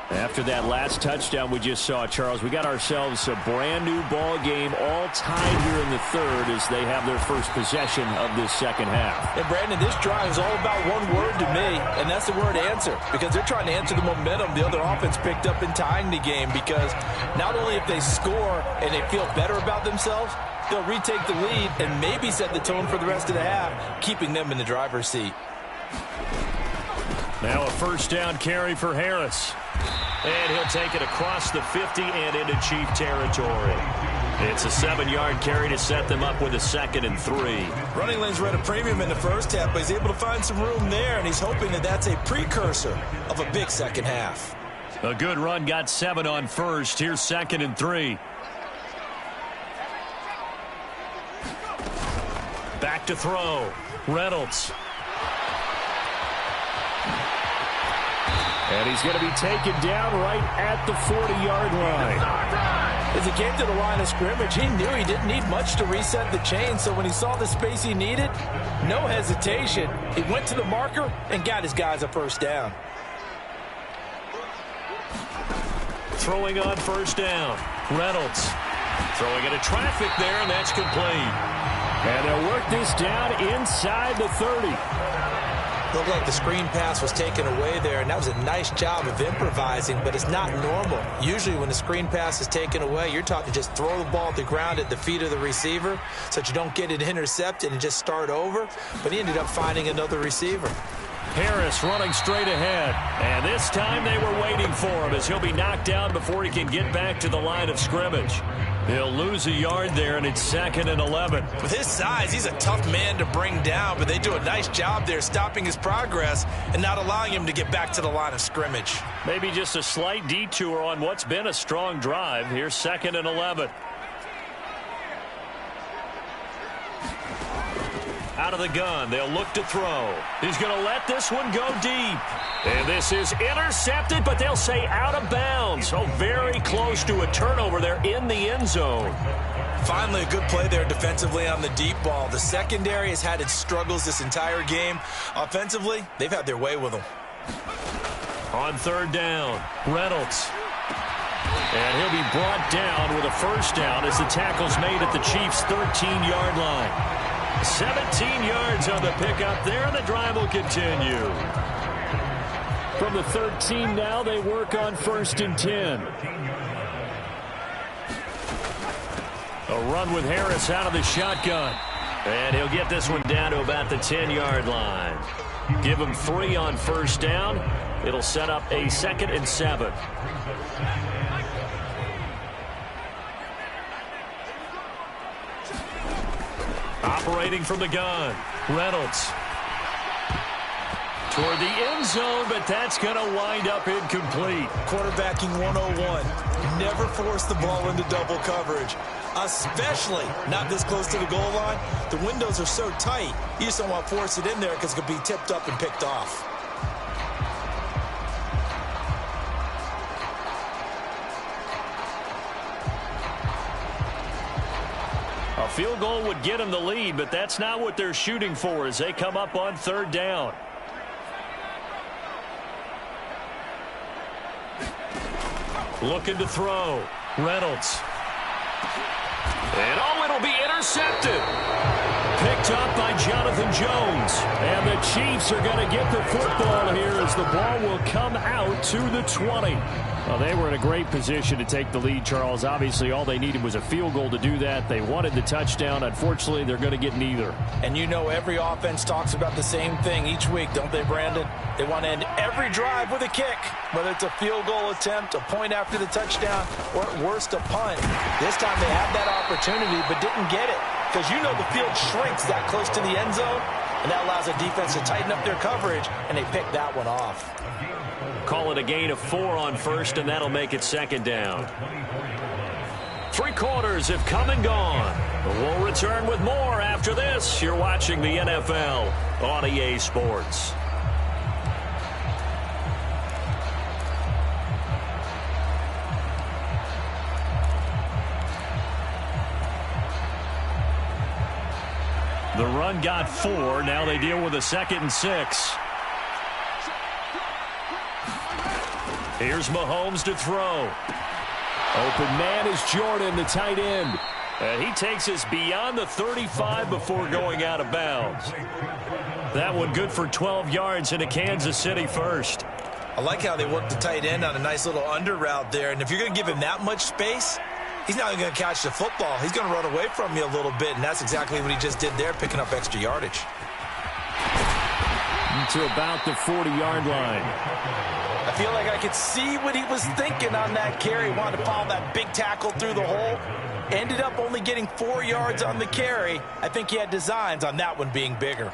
After that last touchdown we just saw, Charles, we got ourselves a brand new ball game, all tied here in the third as they have their first possession of this second half. And Brandon, this drive is all about one word to me, and that's the word answer, because they're trying to answer the momentum the other offense picked up in tying the game, because not only if they score and they feel better about themselves, they'll retake the lead and maybe set the tone for the rest of the half, keeping them in the driver's seat. Now a first down carry for Harris. And he'll take it across the 50 and into Chief territory. It's a 7-yard carry to set them up with a 2nd and 3. Running lanes were at a premium in the first half, but he's able to find some room there, and he's hoping that that's a precursor of a big second half. A good run, got 7 on first. Here's 2nd and 3. Back to throw. Reynolds. And he's going to be taken down right at the 40-yard line. As he came to the line of scrimmage, he knew he didn't need much to reset the chain, so when he saw the space he needed, no hesitation. He went to the marker and got his guys a first down. Throwing on first down. Reynolds throwing into traffic there, and that's complete. And they'll work this down inside the 30. Looked like the screen pass was taken away there, and that was a nice job of improvising, but it's not normal. Usually when the screen pass is taken away, you're taught to just throw the ball at the ground at the feet of the receiver so that you don't get it intercepted and just start over, but he ended up finding another receiver. Harris running straight ahead, and this time they were waiting for him as he'll be knocked down before he can get back to the line of scrimmage. He'll lose a yard there, and it's 2nd and 11. With his size, he's a tough man to bring down, but they do a nice job there stopping his progress and not allowing him to get back to the line of scrimmage. Maybe just a slight detour on what's been a strong drive. Here's 2nd and 11. Out of the gun, they'll look to throw. He's going to let this one go deep. And this is intercepted, but they'll say out of bounds. So very close to a turnover there in the end zone. Finally, a good play there defensively on the deep ball. The secondary has had its struggles this entire game. Offensively, they've had their way with them. On 3rd down, Reynolds. And he'll be brought down with a first down as the tackle's made at the Chiefs' 13-yard line. 17 yards on the pickup there, and the drive will continue. From the 13 now, they work on 1st and 10. A run with Harris out of the shotgun. And he'll get this one down to about the 10-yard line. Give him 3 on first down. It'll set up a 2nd and 7. Operating from the gun, Reynolds. Toward the end zone, but that's going to wind up incomplete. Quarterbacking 101. Never force the ball into double coverage, especially not this close to the goal line. The windows are so tight, you just don't want to force it in there because it could be tipped up and picked off. A field goal would get them the lead, but that's not what they're shooting for as they come up on 3rd down. Looking to throw. Reynolds. And it'll be intercepted. Picked up by Jonathan Jones. And the Chiefs are going to get the football here as the ball will come out to the 20. Well, they were in a great position to take the lead, Charles. Obviously, all they needed was a field goal to do that. They wanted the touchdown. Unfortunately, they're going to get neither. And you know every offense talks about the same thing each week, don't they, Brandon? They want to end every drive with a kick, whether it's a field goal attempt, a point after the touchdown, or at worst, a punt. This time they had that opportunity but didn't get it because you know the field shrinks that close to the end zone, and that allows the defense to tighten up their coverage, and they picked that one off. Call it a gain of 4 on first, and that'll make it 2nd down. 3 quarters have come and gone. We'll return with more after this. You're watching the NFL on EA Sports. The run got 4. Now they deal with a 2nd and 6. Here's Mahomes to throw. Open man is Jordan, the tight end. And he takes us beyond the 35 before going out of bounds. That one good for 12 yards into Kansas City first. I like how they work the tight end on a nice little under route there. And if you're going to give him that much space, he's not even going to catch the football. He's going to run away from you a little bit, and that's exactly what he just did there, picking up extra yardage. To about the 40-yard line. I feel like I could see what he was thinking on that carry. He wanted to follow that big tackle through the hole. Ended up only getting 4 yards on the carry. I think he had designs on that one being bigger.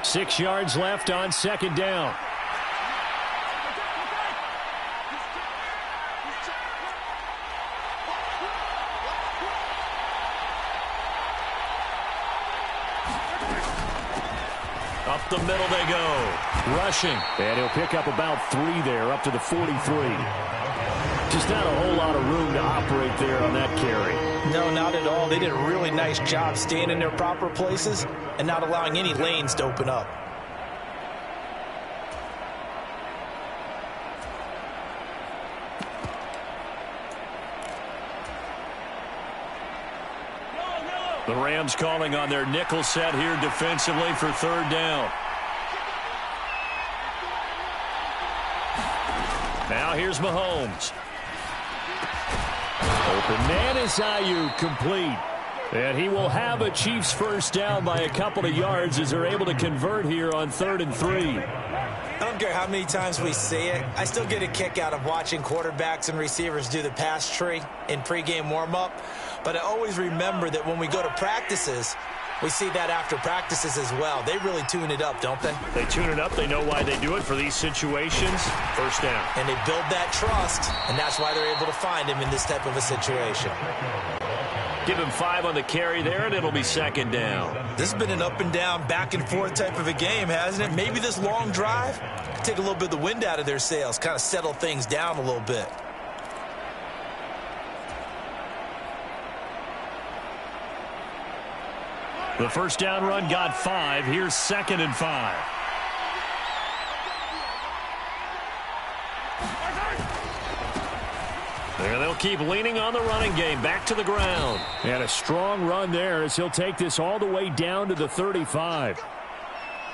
Six yards left on 2nd down. Up the middle they go. Rushing. And he'll pick up about 3 there, up to the 43. Just not a whole lot of room to operate there on that carry. No, not at all. They did a really nice job staying in their proper places and not allowing any lanes to open up. The Rams calling on their nickel set here defensively for 3rd down. Now here's Mahomes. Open man is Ayuk, complete. And he will have a Chiefs first down by a couple of yards as they're able to convert here on 3rd and 3. I don't care how many times we see it. I still get a kick out of watching quarterbacks and receivers do the pass tree in pregame warm-up. But I always remember that when we go to practices, we see that after practices as well. They really tune it up, don't they? They tune it up. They know why they do it for these situations. First down. And they build that trust, and that's why they're able to find him in this type of a situation. Give him 5 on the carry there, and it'll be 2nd down. This has been an up and down, back and forth type of a game, hasn't it? Maybe this long drive could take a little bit of the wind out of their sails, kind of settle things down a little bit. The first down run got 5. Here's 2nd and 5. There they'll keep leaning on the running game. Back to the ground. And a strong run there as he'll take this all the way down to the 35.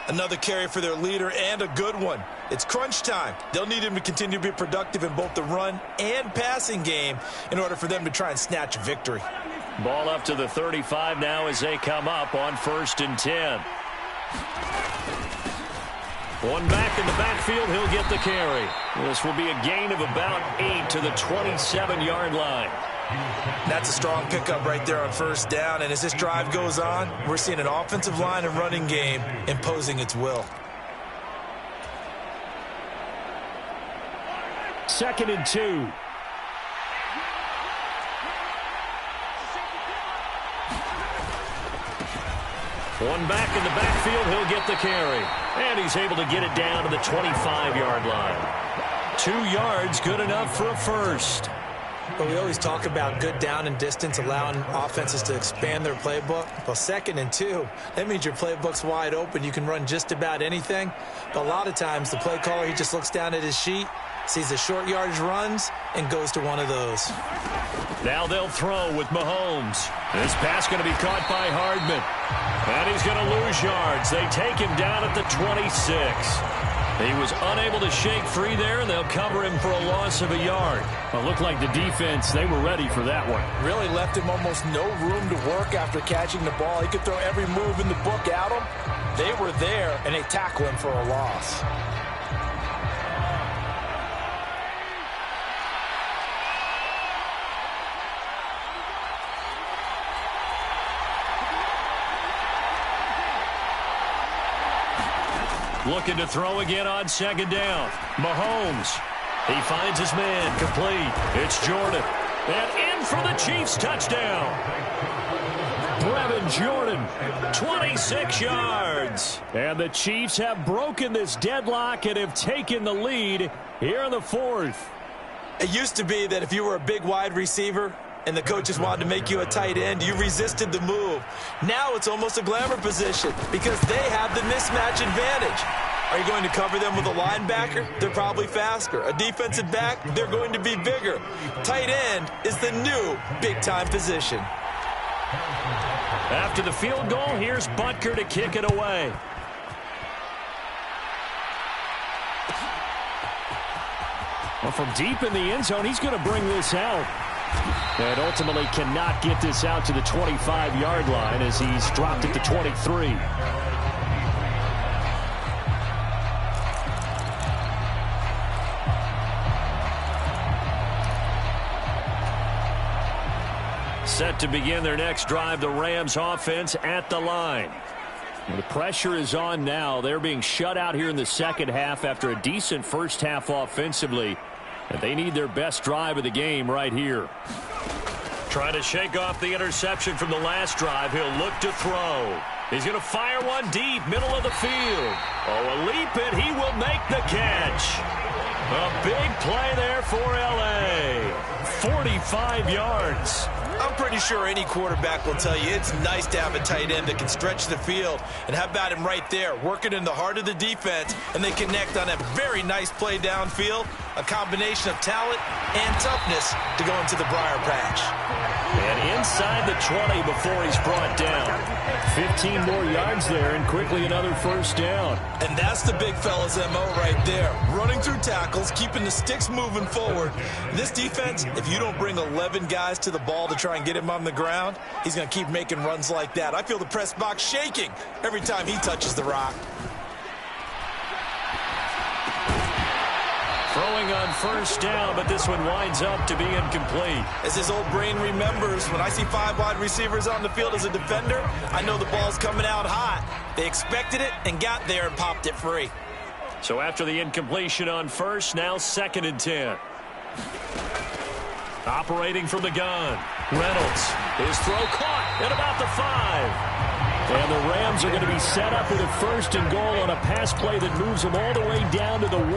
Another carry for their leader and a good one. It's crunch time. They'll need him to continue to be productive in both the run and passing game in order for them to try and snatch a victory. Ball up to the 35 now as they come up on 1st and 10. One back in the backfield, he'll get the carry. This will be a gain of about 8 to the 27-yard line. That's a strong pickup right there on 1st down, and as this drive goes on, we're seeing an offensive line and running game imposing its will. 2nd and 2. One back in the backfield, he'll get the carry. And he's able to get it down to the 25-yard line. 2 yards, good enough for a first. But we always talk about good down and distance, allowing offenses to expand their playbook. Well, 2nd and 2, that means your playbook's wide open. You can run just about anything. But a lot of times, the play caller, he just looks down at his sheet, sees the short yardage runs, and goes to one of those. Now they'll throw with Mahomes. This pass going to be caught by Hardman. And he's going to lose yards. They take him down at the 26. He was unable to shake free there, and they'll cover him for a loss of a yard. Well, it looked like the defense, they were ready for that one. Really left him almost no room to work after catching the ball. He could throw every move in the book at him. They were there, and they tackle him for a loss. Looking to throw again on 2nd down. Mahomes. He finds his man. Complete. It's Jordan. And in for the Chiefs touchdown. Brevin Jordan, 26 yards. And the Chiefs have broken this deadlock and have taken the lead here in the 4th. It used to be that if you were a big wide receiver and the coaches wanted to make you a tight end, you resisted the move. Now it's almost a glamour position because they have the mismatch advantage. Are you going to cover them with a linebacker? They're probably faster. A defensive back? They're going to be bigger. Tight end is the new big-time position. After the field goal, here's Butker to kick it away. Well, from deep in the end zone, he's going to bring this out. And ultimately cannot get this out to the 25-yard line as he's dropped it to 23. Set to begin their next drive, the Rams offense at the line. The pressure is on now. They're being shut out here in the second half after a decent first half offensively. And they need their best drive of the game right here. Trying to shake off the interception from the last drive. He'll look to throw. He's going to fire one deep, middle of the field. Oh, a leap it. He will make the catch. A big play there for L.A. 45 yards. I'm pretty sure any quarterback will tell you it's nice to have a tight end that can stretch the field. And how about him right there, working in the heart of the defense, and they connect on a very nice play downfield, a combination of talent and toughness to go into the briar patch. And inside the 20 before he's brought down. 15 more yards there, and quickly another first down. And that's the big fella's MO right there. Running through tackles, keeping the sticks moving forward. This defense, if you don't bring 11 guys to the ball to try and get him on the ground, he's going to keep making runs like that. I feel the press box shaking every time he touches the rock. Throwing on first down, but this one winds up to be incomplete. As his old brain remembers, when I see 5 wide receivers on the field as a defender, I know the ball's coming out hot. They expected it and got there and popped it free. So after the incompletion on first, now 2nd and 10. Operating from the gun. Reynolds. His throw caught at about the 5. And the Rams are going to be set up with a 1st and goal on a pass play that moves them all the way down to the 1.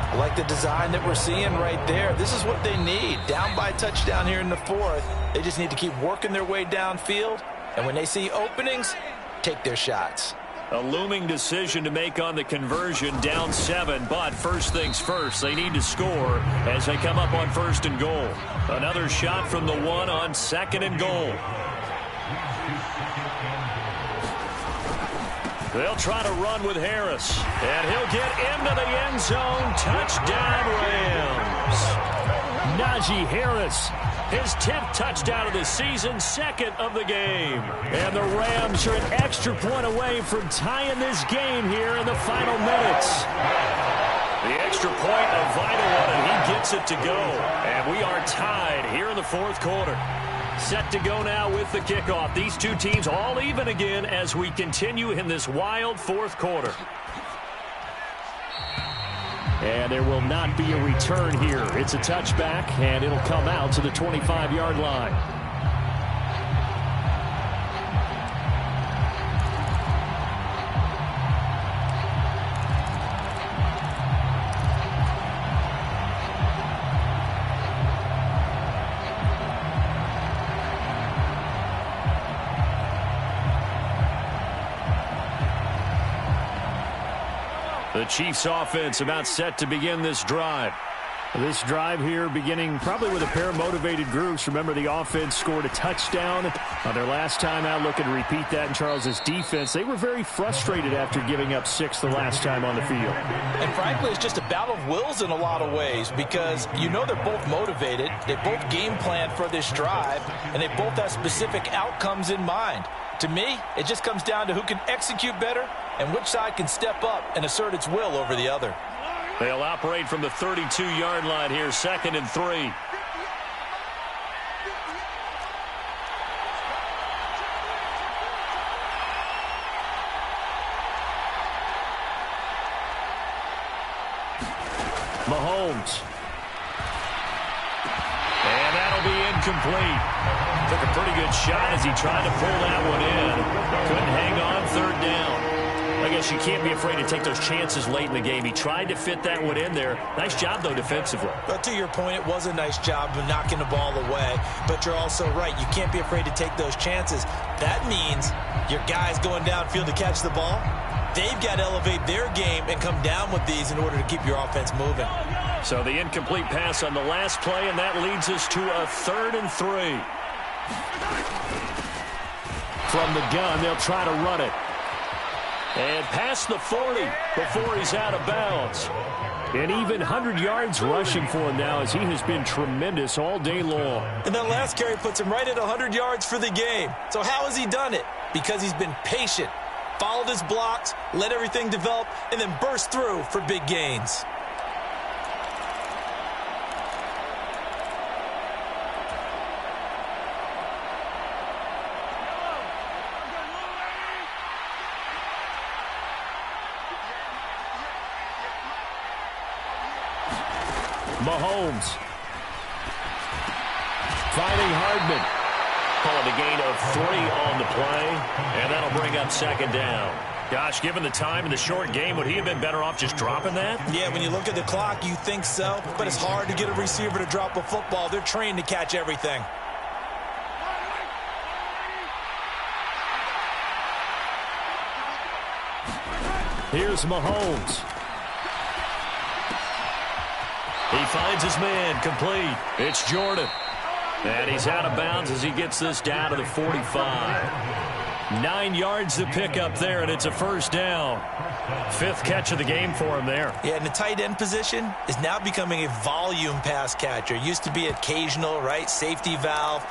I like the design that we're seeing right there. This is what they need. Down by a touchdown here in the 4th. They just need to keep working their way downfield. And when they see openings, take their shots. A looming decision to make on the conversion, down 7. But first things first, they need to score as they come up on 1st and goal. Another shot from the 1 on 2nd and goal. They'll try to run with Harris. And he'll get into the end zone. Touchdown, Rams. Najee Harris, his 10th touchdown of the season, 2nd of the game. And the Rams are an extra point away from tying this game here in the final minutes. The extra point, a vital one, and he gets it to go. And we are tied here in the 4th quarter. Set to go now with the kickoff. These two teams all even again as we continue in this wild 4th quarter. And there will not be a return here. It's a touchback, and it'll come out to the 25-yard line. The Chiefs offense about set to begin this drive. This drive here beginning probably with a pair of motivated groups. Remember, the offense scored a touchdown on their last time out. Looking to repeat that in Charles's defense. They were very frustrated after giving up 6 the last time on the field. And frankly, it's just a battle of wills in a lot of ways because you know they're both motivated. They both game plan for this drive, and they both have specific outcomes in mind. To me, it just comes down to who can execute better and which side can step up and assert its will over the other. They'll operate from the 32-yard line here, 2nd and 3. Mahomes. And that'll be incomplete. Took a pretty good shot as he tried to pull that one in. Couldn't hang on, 3rd down. I guess you can't be afraid to take those chances late in the game. He tried to fit that one in there. Nice job, though, defensively. But to your point, it was a nice job of knocking the ball away. But you're also right. You can't be afraid to take those chances. That means your guys going downfield to catch the ball, they've got to elevate their game and come down with these in order to keep your offense moving. So the incomplete pass on the last play, and that leads us to a 3rd and 3. From the gun, they'll try to run it. And past the 40 before he's out of bounds. And even 100 yards rushing for him now, as he has been tremendous all day long. And that last carry puts him right at 100 yards for the game. So how has he done it? Because he's been patient, followed his blocks, let everything develop, and then burst through for big gains. Mahomes finding Hardman. Calling a gain of 3 on the play, and that'll bring up 2nd down. Gosh, given the time in the short game, would he have been better off just dropping that? Yeah, when you look at the clock, you think so, but it's hard to get a receiver to drop a football. They're trained to catch everything. Here's Mahomes. He finds his man, complete. It's Jordan. And he's out of bounds as he gets this down to the 45. 9 yards to pick up there, and it's a 1st down. 5th catch of the game for him there. Yeah, and the tight end position is now becoming a volume pass catcher. Used to be occasional, right? Safety valve.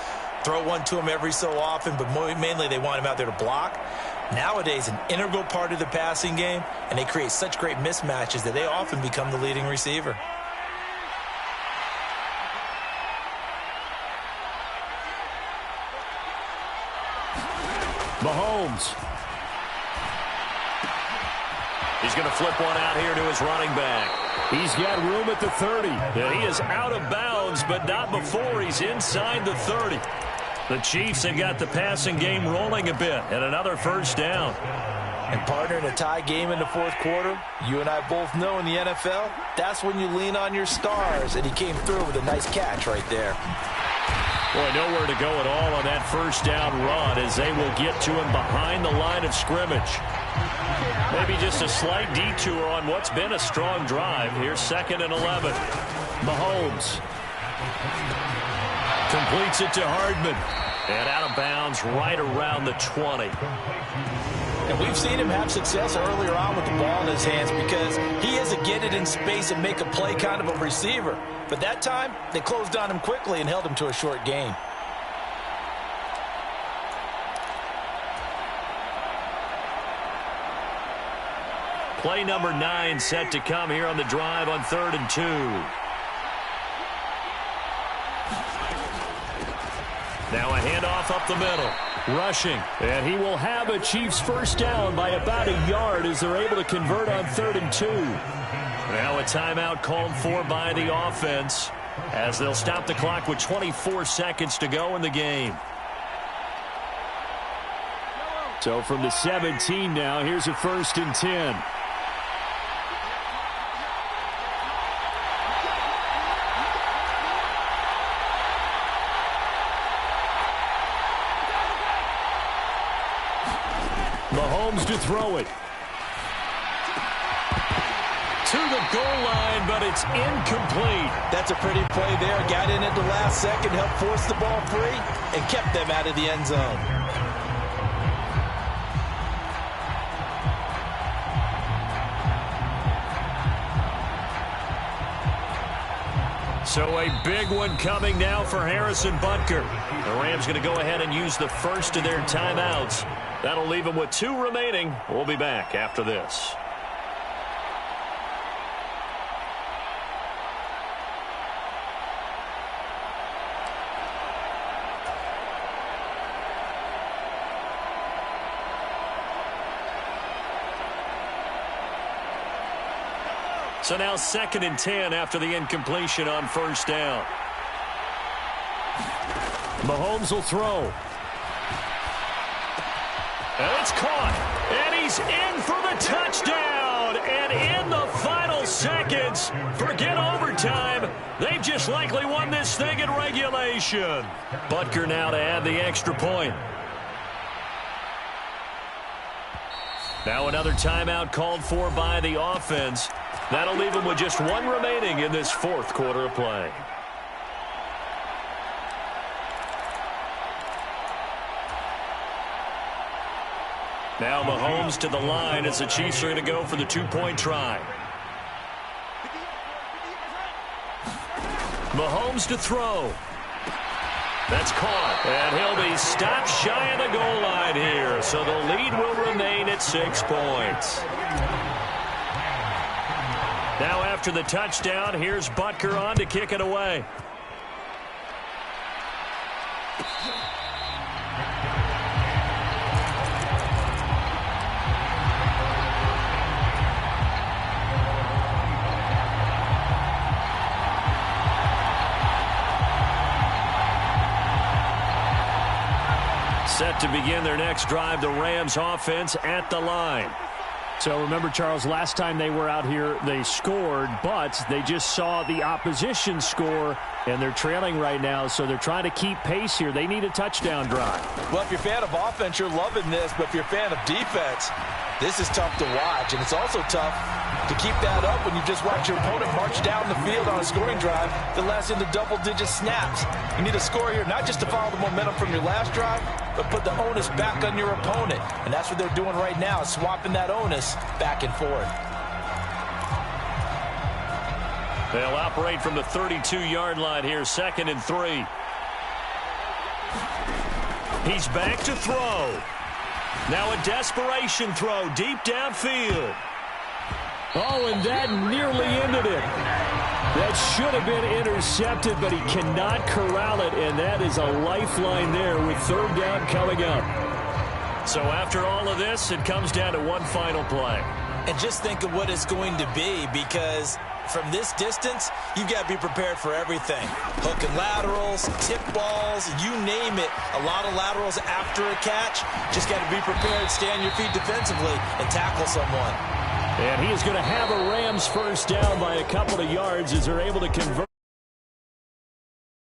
Throw one to him every so often, but mainly they want him out there to block. Nowadays, an integral part of the passing game, and they create such great mismatches that they often become the leading receiver. Mahomes. He's going to flip one out here to his running back. He's got room at the 30. And he is out of bounds, but not before he's inside the 30. The Chiefs have got the passing game rolling a bit, and another 1st down. And partner, in a tie game in the 4th quarter, you and I both know in the NFL, that's when you lean on your stars, and he came through with a nice catch right there. Boy, nowhere to go at all on that 1st down run, as they will get to him behind the line of scrimmage. Maybe just a slight detour on what's been a strong drive. Here's 2nd and 11. Mahomes completes it to Hardman. And out of bounds right around the 20. And we've seen him have success earlier on with the ball in his hands because he is a get it in space and make a play kind of a receiver. But that time, they closed on him quickly and held him to a short gain. Play number 9 set to come here on the drive on 3rd and 2. Now a handoff up the middle. Rushing. And he will have a Chiefs 1st down by about a yard as they're able to convert on 3rd and 2. Now a timeout called for by the offense as they'll stop the clock with 24 seconds to go in the game. So from the 17 now, here's a 1st and 10. Mahomes to throw it. To the goal line, but it's incomplete. That's a pretty play there. Got in at the last second, helped force the ball free, and kept them out of the end zone. So a big one coming now for Harrison Butker. The Rams going to go ahead and use the first of their timeouts. That'll leave them with 2 remaining. We'll be back after this. So now 2nd and 10 after the incompletion on 1st down. Mahomes will throw. And it's caught. And he he's in for the touchdown. And in the final seconds, forget overtime, they've just likely won this thing in regulation. Butker now to add the extra point. Now another timeout called for by the offense. That'll leave them with just one remaining in this fourth quarter of play. Now Mahomes to the line as the Chiefs are going to go for the two-point try. Mahomes to throw. That's caught, and he'll be stopped shy of the goal line here, so the lead will remain at 6 points. Now after the touchdown, here's Butker on to kick it away. Set to begin their next drive, the Rams offense at the line. So remember, Charles, last time they were out here, they scored, but they just saw the opposition score, and they're trailing right now, so they're trying to keep pace here. They need a touchdown drive. Well, if you're a fan of offense, you're loving this, but if you're a fan of defense, this is tough to watch, and it's also tough to keep that up when you just watch your opponent march down the field on a scoring drive that lasts into double-digit snaps. You need a score here, not just to follow the momentum from your last drive, but put the onus back on your opponent. And that's what they're doing right now, swapping that onus back and forth. They'll operate from the 32-yard line here, 2nd and 3. He's back to throw. Now a desperation throw deep downfield. Oh, and that nearly ended it. That should have been intercepted, but he cannot corral it, and that is a lifeline there with 3rd down coming up. So after all of this, it comes down to one final play. And just think of what it's going to be, because from this distance, you've got to be prepared for everything. Hook and laterals, tip balls, you name it. A lot of laterals after a catch. Just got to be prepared, stay on your feet defensively, and tackle someone. And he is going to have a Rams first down by a couple of yards as they're able to convert